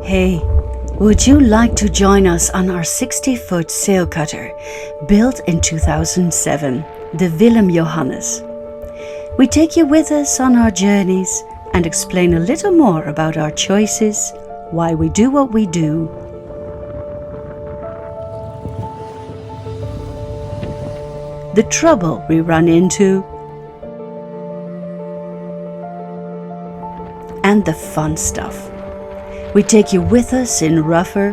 Hey, would you like to join us on our 60-foot sail cutter, built in 2007, the Willem Johannes? We take you with us on our journeys and explain a little more about our choices, why we do what we do, the trouble we run into, and the fun stuff. We take you with us in rougher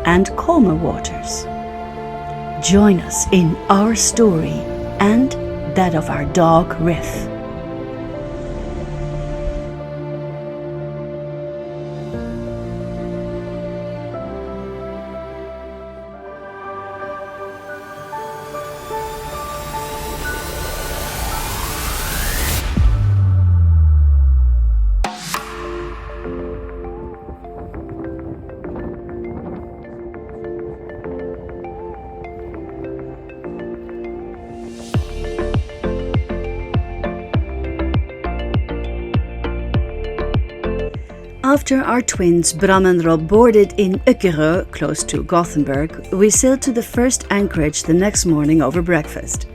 and calmer waters. Join us in our story and that of our dog Riff. After our twins Bram and Rob boarded in Ockerö, close to Gothenburg, we sailed to the first anchorage the next morning over breakfast.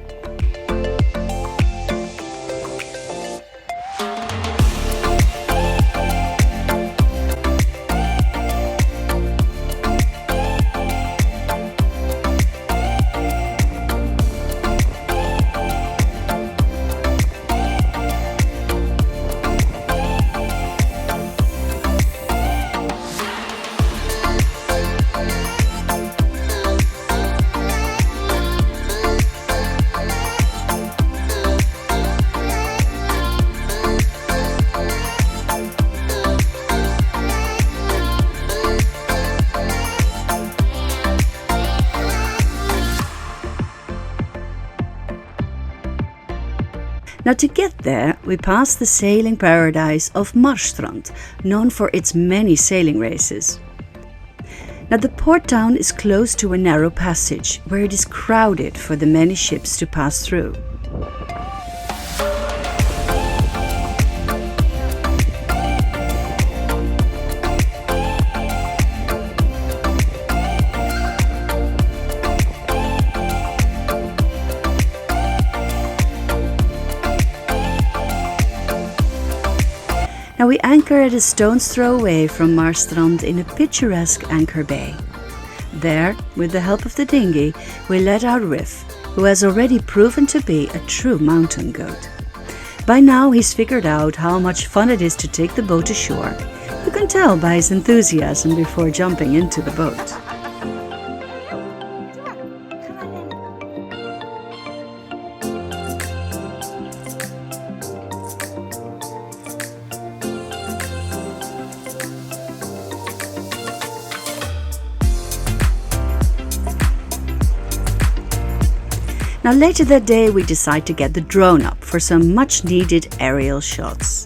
Now to get there, we passed the sailing paradise of Marstrand, known for its many sailing races. Now the port town is close to a narrow passage, where it is crowded for the many ships to pass through. Now we anchor at a stone's throw away from Marstrand in a picturesque anchor bay. There, with the help of the dinghy, we let out Riff, who has already proven to be a true mountain goat. By now he's figured out how much fun it is to take the boat ashore. You can tell by his enthusiasm before jumping into the boat. Now later that day we decide to get the drone up for some much needed aerial shots.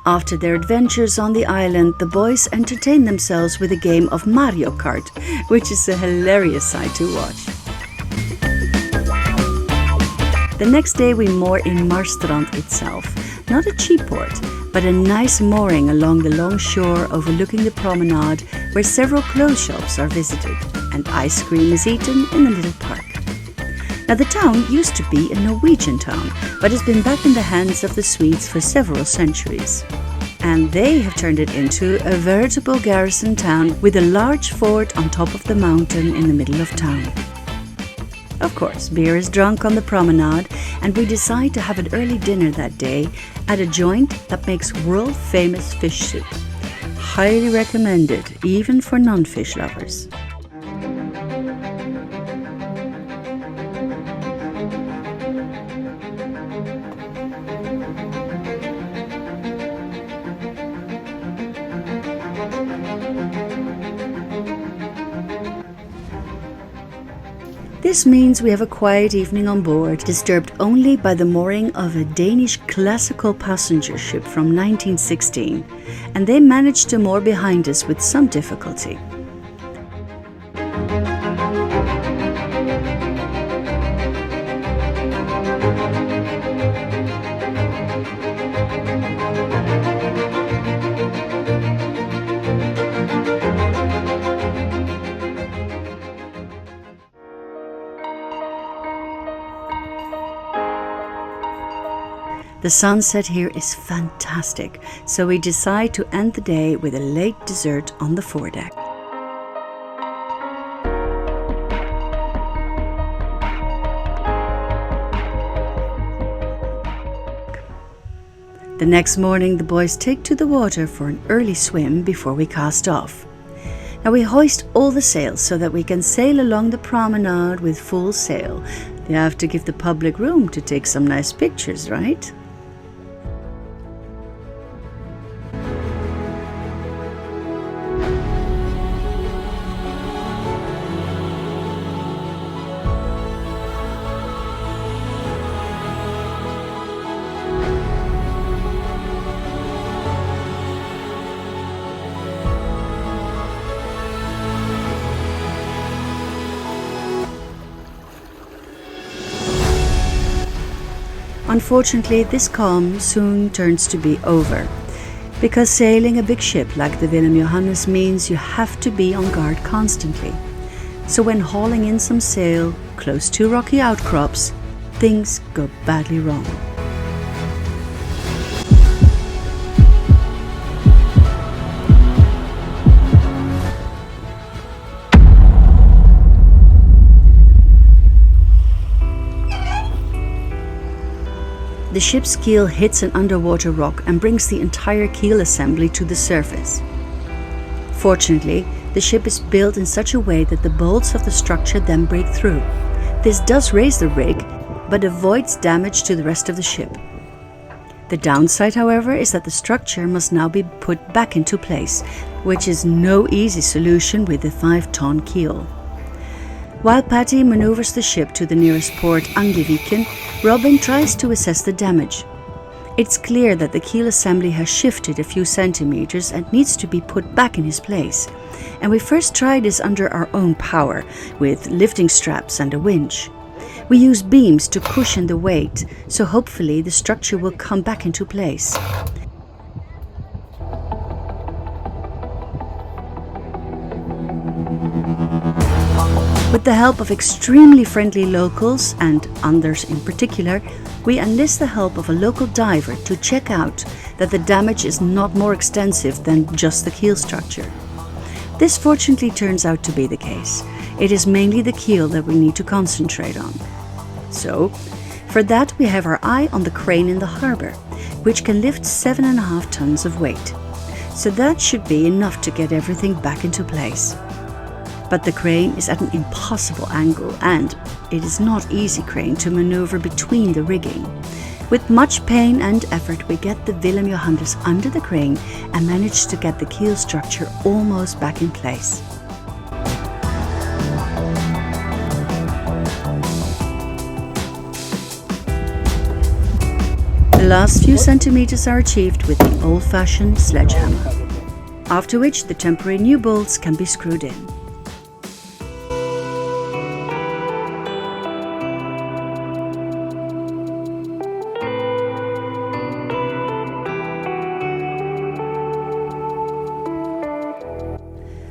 After their adventures on the island, the boys entertain themselves with a game of Mario Kart, which is a hilarious sight to watch. The next day we moor in Marstrand itself, not a cheap port, but a nice mooring along the long shore overlooking the promenade where several clothes shops are visited and ice cream is eaten in the little park. Now the town used to be a Norwegian town, but has been back in the hands of the Swedes for several centuries. And they have turned it into a veritable garrison town with a large fort on top of the mountain in the middle of town. Of course, beer is drunk on the promenade, and we decide to have an early dinner that day at a joint that makes world-famous fish soup. Highly recommended, even for non-fish lovers. This means we have a quiet evening on board, disturbed only by the mooring of a Danish classical passenger ship from 1916, and they managed to moor behind us with some difficulty. The sunset here is fantastic, so we decide to end the day with a late dessert on the foredeck. The next morning the boys take to the water for an early swim before we cast off. Now we hoist all the sails so that we can sail along the promenade with full sail. You have to give the public room to take some nice pictures, right? Unfortunately, this calm soon turns to be over, because sailing a big ship like the Willem Johannes means you have to be on guard constantly. So when hauling in some sail close to rocky outcrops, things go badly wrong. The ship's keel hits an underwater rock and brings the entire keel assembly to the surface. Fortunately, the ship is built in such a way that the bolts of the structure then break through. This does raise the rig, but avoids damage to the rest of the ship. The downside, however, is that the structure must now be put back into place, which is no easy solution with the 5-ton keel. While Patty maneuvers the ship to the nearest port, Angeviken, Robin tries to assess the damage. It's clear that the keel assembly has shifted a few centimeters and needs to be put back in his place. And we first try this under our own power, with lifting straps and a winch. We use beams to cushion the weight, so hopefully the structure will come back into place. With the help of extremely friendly locals, and Anders in particular, we enlist the help of a local diver to check out that the damage is not more extensive than just the keel structure. This fortunately turns out to be the case. It is mainly the keel that we need to concentrate on. So, for that we have our eye on the crane in the harbour, which can lift 7.5 tons of weight. So that should be enough to get everything back into place. But the crane is at an impossible angle, and it is not easy crane to maneuver between the rigging. With much pain and effort we get the Willem Johannes under the crane and manage to get the keel structure almost back in place. The last few centimeters are achieved with the old-fashioned sledgehammer, after which the temporary new bolts can be screwed in.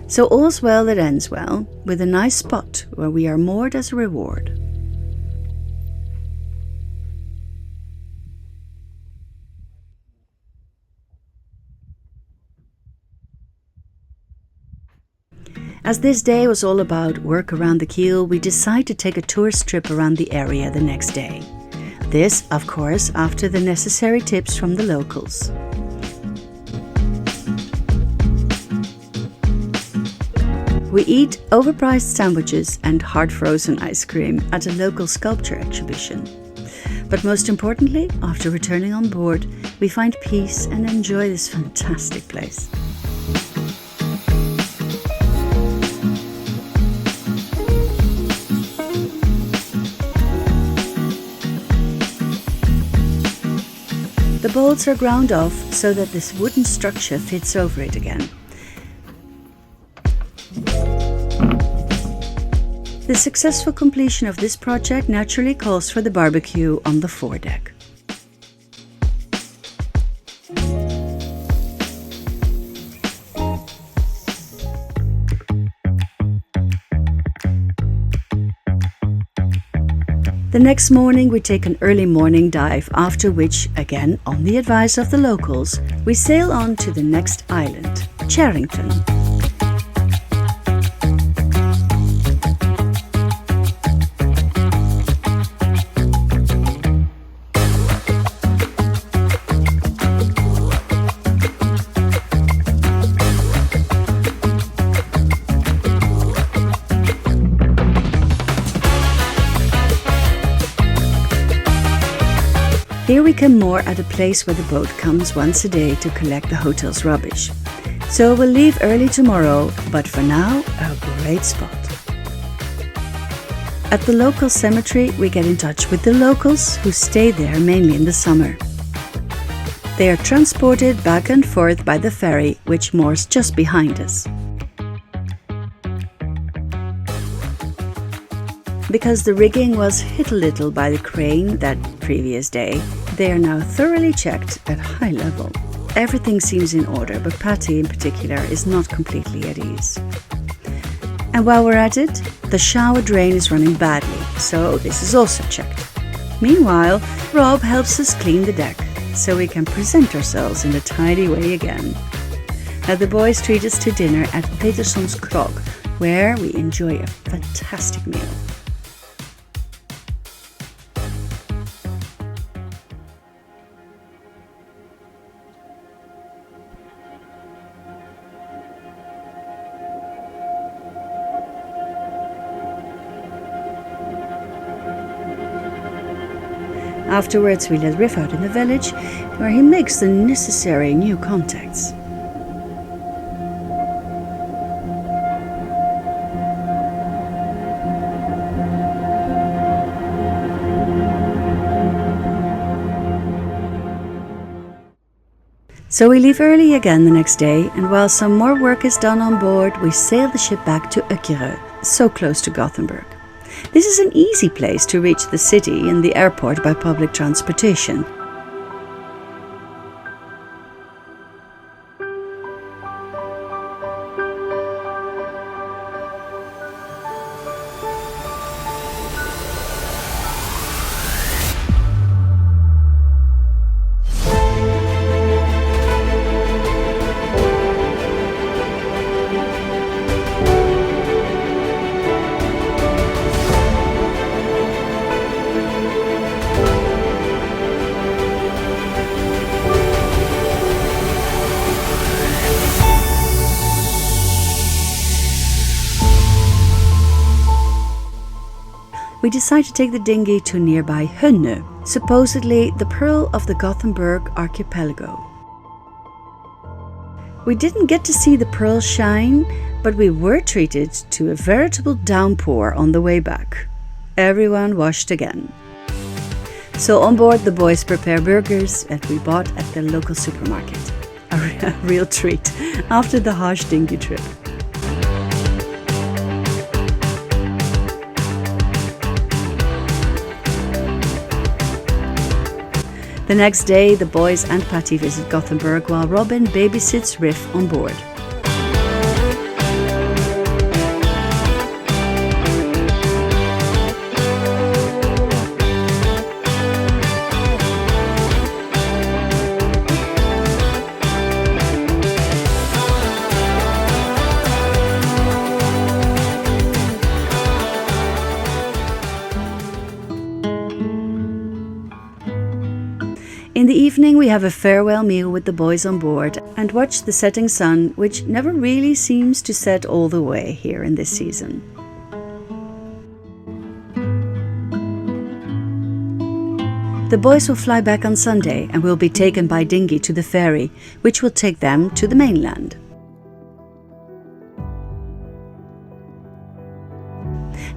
So all's well that ends well, with a nice spot where we are moored as a reward. As this day was all about work around the keel, we decided to take a tourist trip around the area the next day. This, of course, after the necessary tips from the locals. We eat overpriced sandwiches and hard-frozen ice cream at a local sculpture exhibition. But most importantly, after returning on board, we find peace and enjoy this fantastic place. The bolts are ground off so that this wooden structure fits over it again. The successful completion of this project naturally calls for the barbecue on the foredeck. The next morning we take an early morning dive, after which, again on the advice of the locals, we sail on to the next island, Tjörn. Here we can moor at a place where the boat comes once a day to collect the hotel's rubbish. So we'll leave early tomorrow, but for now, a great spot. At the local cemetery, we get in touch with the locals who stay there mainly in the summer. They are transported back and forth by the ferry, which moors just behind us. Because the rigging was hit a little by the crane that previous day, they are now thoroughly checked at high level. Everything seems in order, but Patty in particular is not completely at ease. And while we're at it, the shower drain is running badly, so this is also checked. Meanwhile, Rob helps us clean the deck, so we can present ourselves in a tidy way again. Now the boys treat us to dinner at Peterson's Krog, where we enjoy a fantastic meal. Afterwards, we let Riff out in the village, where he makes the necessary new contacts. So we leave early again the next day, and while some more work is done on board, we sail the ship back to Ockerö, so close to Gothenburg. This is an easy place to reach the city and the airport by public transportation. We decide to take the dinghy to nearby Hönö, supposedly the pearl of the Gothenburg archipelago. We didn't get to see the pearl shine, but we were treated to a veritable downpour on the way back. Everyone washed again. So on board the boys prepare burgers that we bought at the local supermarket. A real treat after the harsh dinghy trip. The next day, the boys and Patty visit Gothenburg while Robin babysits Riff on board. In the evening we have a farewell meal with the boys on board and watch the setting sun, which never really seems to set all the way here in this season. The boys will fly back on Sunday and will be taken by dinghy to the ferry, which will take them to the mainland.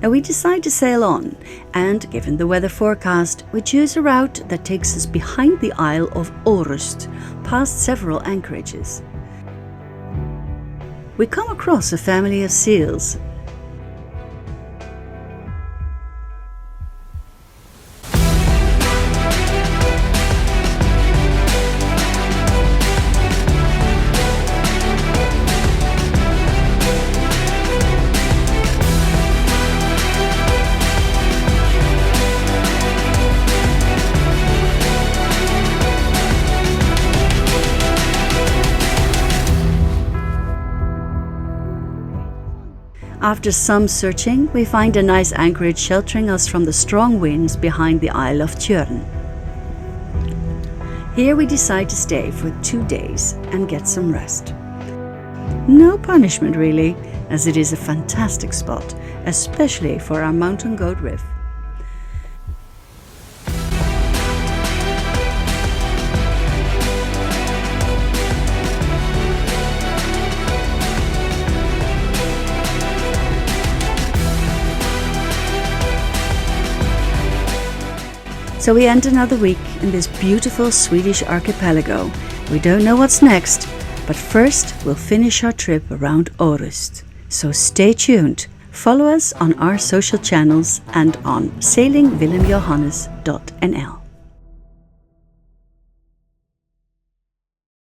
Now we decide to sail on, and given the weather forecast, we choose a route that takes us behind the Isle of Orust, past several anchorages. We come across a family of seals. After some searching, we find a nice anchorage sheltering us from the strong winds behind the Isle of Tjörn. Here we decide to stay for 2 days and get some rest. No punishment really, as it is a fantastic spot, especially for our mountain goat riff. So we end another week in this beautiful Swedish archipelago. We don't know what's next, but first we'll finish our trip around Orust. So stay tuned. Follow us on our social channels and on sailingwillemjohannes.nl.